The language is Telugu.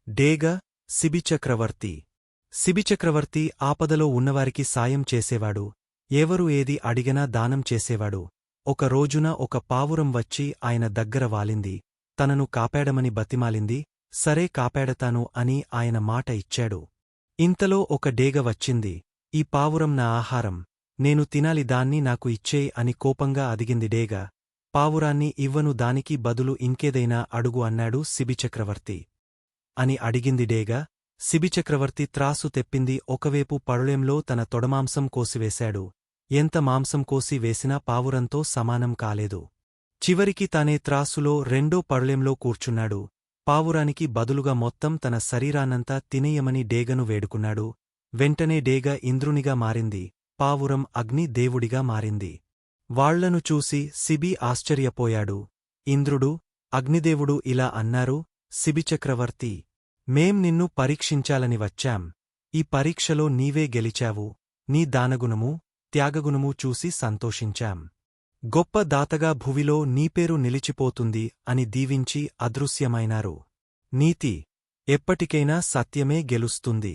డేగ శిబిచక్రవర్తి. శిబిచక్రవర్తి ఆపదలో ఉన్నవారికి సాయం చేసేవాడు. ఎవరు ఏది అడిగినా దానం చేసేవాడు. ఒక రోజున ఒక పావురం వచ్చి ఆయన దగ్గర వాలింది. తనను కాపాడమని బతిమాలింది. సరే కాపాడతాను అని ఆయన మాట ఇచ్చాడు. ఇంతలో ఒక డేగ వచ్చింది. ఈ పావురం నా ఆహారం. నేను తినాలి, దాన్ని నాకు ఇచ్చేయ్ అని కోపంగా అదిగింది డేగ. పావురాన్ని ఇవ్వను, దానికి బదులు ఇంకేదైనా అడుగు అన్నాడు శిబిచక్రవర్తి. అని అడిగింది డేగ. శిబిచక్రవర్తి త్రాసు తెప్పింది. ఒకవేపు పళ్ళెంలో తన తొడమాంసం కోసివేశాడు. ఎంత మాంసం కోసి వేసినా పావురంతో సమానం కాలేదు. చివరికి తానే త్రాసులో రెండో పళ్ళెంలో కూర్చున్నాడు. పావురానికి బదులుగా మొత్తం తన శరీరాన్నంతా తినేయమని డేగను వేడుకున్నాడు. వెంటనే డేగ ఇంద్రునిగా మారింది. పావురం అగ్ని దేవుడిగా మారింది. వాళ్లను చూసి శిబి ఆశ్చర్యపోయాడు. ఇంద్రుడు, అగ్నిదేవుడు ఇలా అన్నారు: శిబిచక్రవర్తి, మేం నిన్ను పరీక్షించాలని వచ్చాం. ఈ పరీక్షలో నీవే గెలిచావు. నీ దానగుణమూ, త్యాగగుణమూ చూసి సంతోషించాం. గొప్ప దాతగా భువిలో నీపేరు నిలిచిపోతుంది అని దీవించి అదృశ్యమైనారు. నీతి ఎప్పటికైనా సత్యమే గెలుస్తుంది.